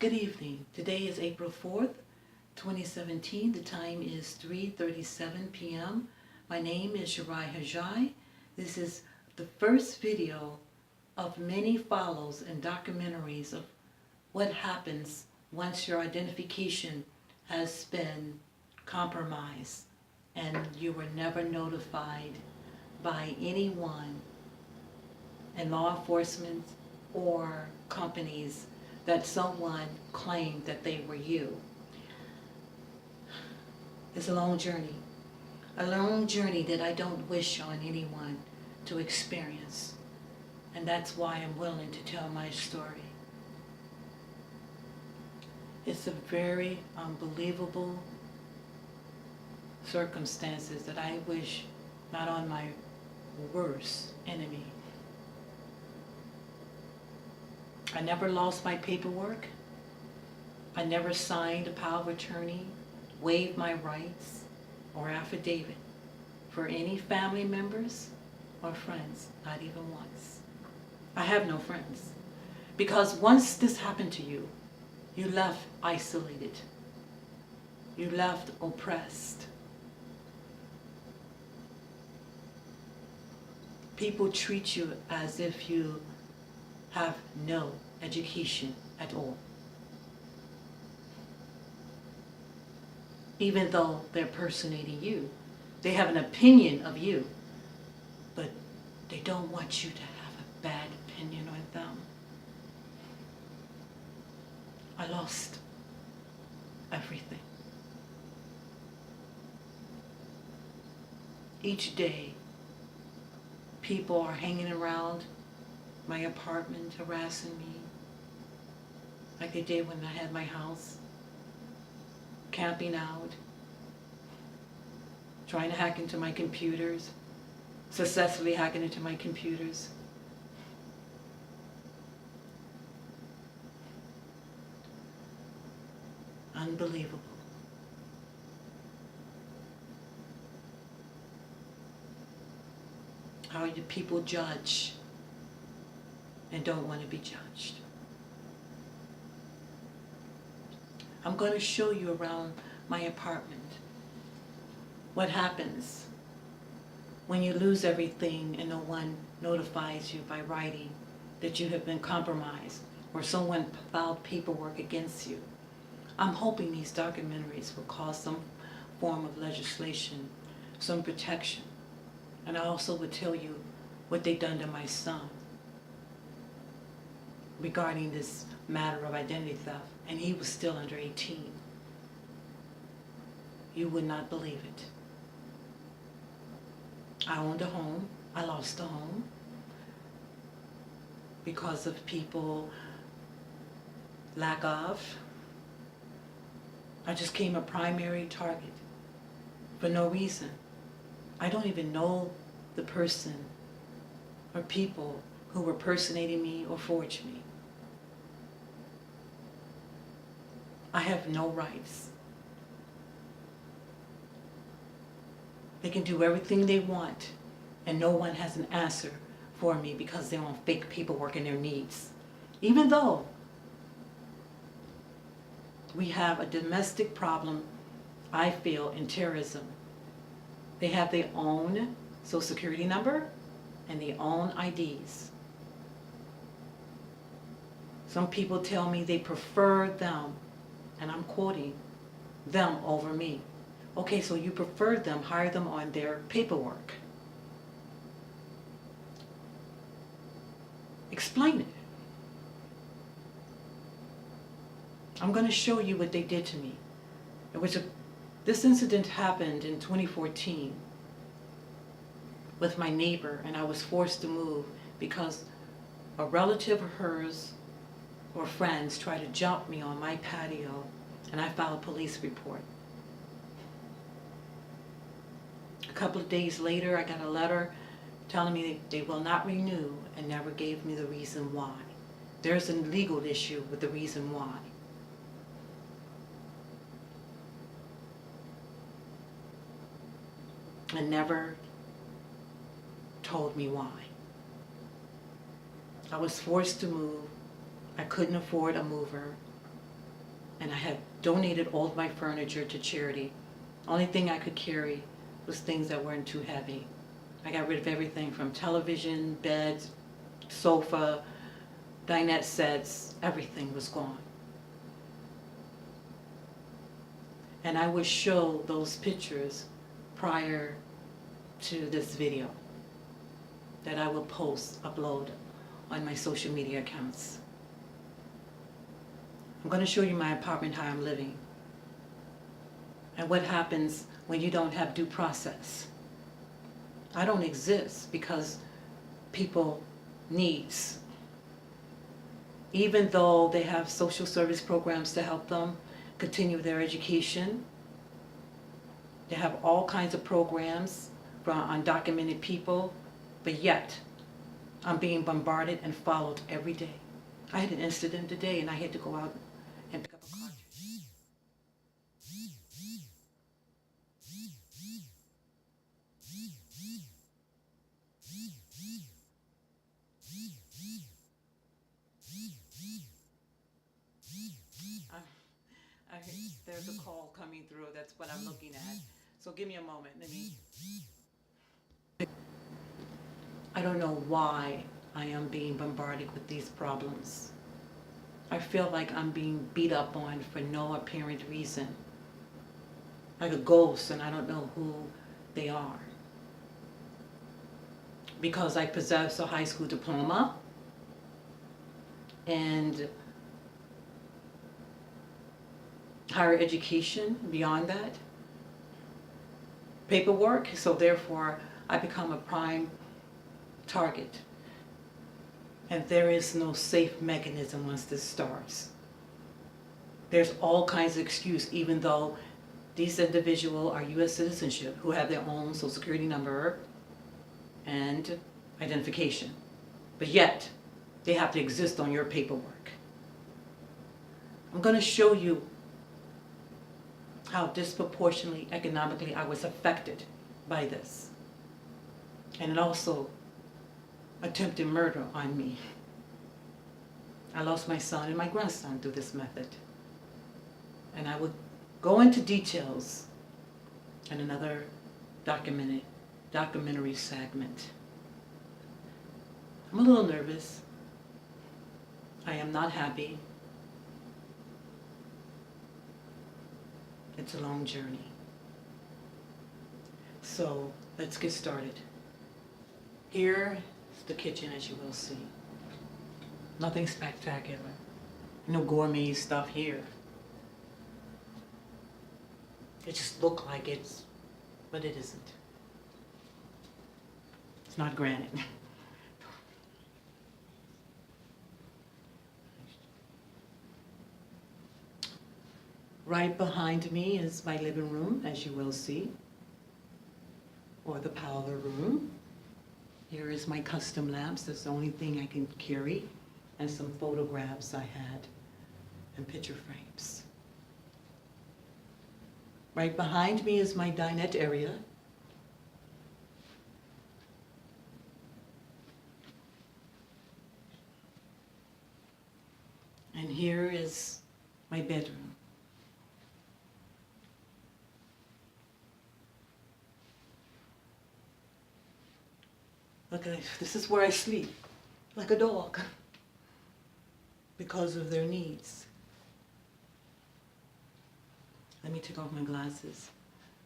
Good evening. Today is April 4th, 2017. The time is 3:37 p.m. My name is Sarai Ajai. This is the first video of many follows and documentaries of what happens once your identification has been compromised and you were never notified by anyone in law enforcement or companies that someone claimed that they were you. It's a long journey that I don't wish on anyone to experience. And that's why I'm willing to tell my story. It's a very unbelievable circumstances that I wish not on my worst enemy. I never lost my paperwork. I never signed a power of attorney, waived my rights, or affidavit for any family members or friends, not even once. I have no friends. Because once this happened to you, you left isolated. You left oppressed. People treat you as if you have no education at all. Even though they're personating you, they have an opinion of you, but they don't want you to have a bad opinion on them. I lost everything. Each day, people are hanging around my apartment harassing me, like they did when I had my house, camping out, trying to hack into my computers, successfully hacking into my computers. Unbelievable. How do people judge and don't want to be judged? I'm going to show you around my apartment what happens when you lose everything and no one notifies you by writing that you have been compromised or someone filed paperwork against you. I'm hoping these documentaries will cause some form of legislation, some protection. And I also would tell you what they've done to my son regarding this matter of identity theft, and he was still under 18. You would not believe it. I owned a home. I lost a home because of people lack of. I just became a primary target for no reason. I don't even know the person or people who were personating me or forged me. I have no rights. They can do everything they want, and no one has an answer for me because they're on fake paperwork and their needs. Even though we have a domestic problem, I feel, in terrorism. They have their own social security number and their own IDs. Some people tell me they prefer them, and I'm quoting, them over me. Okay, so you prefer them, hire them on their paperwork. Explain it. I'm going to show you what they did to me. This incident happened in 2014 with my neighbor, and I was forced to move because a relative of hers or friends tried to jump me on my patio, and I filed a police report. A couple of days later, I got a letter telling me they will not renew and never gave me the reason why. There's a legal issue with the reason why. And never told me why. I was forced to move. I couldn't afford a mover. and I had donated all of my furniture to charity. Only thing I could carry was things that weren't too heavy. I got rid of everything from television, beds, sofa, dinette sets, everything was gone. And I would show those pictures prior to this video that I will upload on my social media accounts. I'm going to show you my apartment, how I'm living, and what happens when you don't have due process. I don't exist because people needs. Even though they have social service programs to help them continue their education, they have all kinds of programs for undocumented people, but yet I'm being bombarded and followed every day. I had an incident today and I had to go out and pick up a cartridge. I heard there's a call coming through. That's what I'm looking at. So give me a moment. I don't know why I am being bombarded with these problems. I feel like I'm being beat up on for no apparent reason. Like a ghost, and I don't know who they are. Because I possess a high school diploma and higher education beyond that, paperwork, so therefore I become a prime target. And there is no safe mechanism once this starts. There's all kinds of excuses, even though these individuals are U.S. citizenship who have their own social security number and identification. But yet, they have to exist on your paperwork. I'm going to show you how disproportionately economically I was affected by this. And it also attempted murder on me. I lost my son and my grandson through this method. And I would go into details in another documentary segment. I'm a little nervous. I am not happy. It's a long journey. So let's get started. Here is the kitchen, as you will see. Nothing spectacular. No gourmet stuff here. It just looked like it's, but it isn't. It's not granite. Right behind me is my living room, as you will see, or the parlor room. Here is my custom lamps. That's the only thing I can carry, and some photographs I had, and picture frames. Right behind me is my dinette area. And here is my bedroom. Look at this is where I sleep, like a dog, because of their needs. Let me take off my glasses.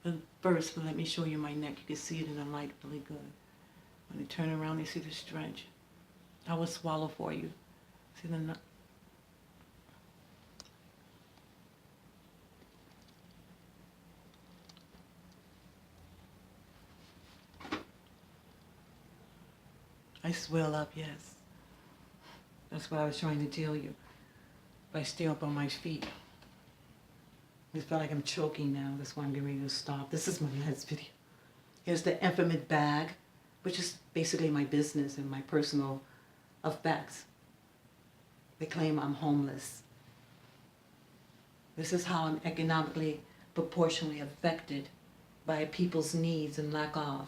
But first, let me show you my neck. You can see it in the light really good. When you turn around, you see the stretch. I will swallow for you. See the nut? I swell up, yes. That's what I was trying to tell you. If I stay up on my feet. I feel like I'm choking now. That's why I'm getting ready to stop. This is my last video. Here's the infamous bag, which is basically my business and my personal effects. They claim I'm homeless. This is how I'm economically, proportionally affected by people's needs and lack of.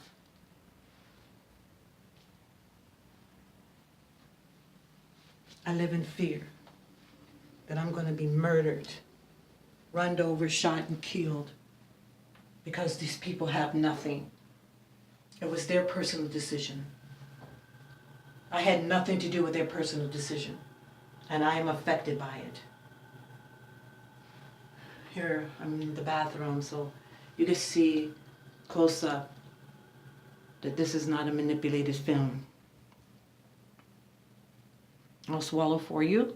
I live in fear that I'm going to be murdered run over, shot, and killed because these people have nothing. It was their personal decision. I had nothing to do with their personal decision, and I am affected by it. Here, I'm in the bathroom, so you can see close up that this is not a manipulated film. I'll swallow for you.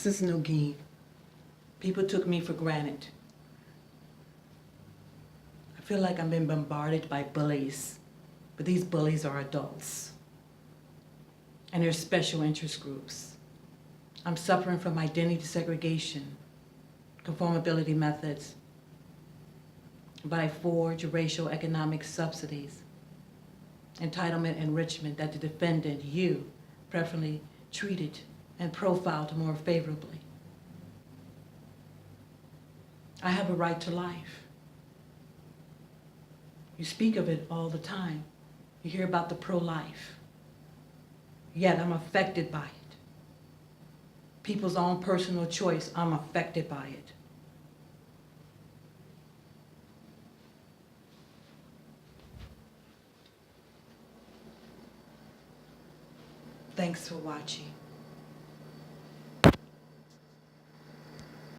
This is no game. People took me for granted. I feel like I'm being bombarded by bullies, but these bullies are adults. And they're special interest groups. I'm suffering from identity segregation, conformability methods, but I forge racial economic subsidies, entitlement enrichment that the defendant, you, preferably treated and profiled more favorably. I have a right to life. You speak of it all the time. You hear about the pro-life. Yet I'm affected by it. People's own personal choice, I'm affected by it. Thanks for watching.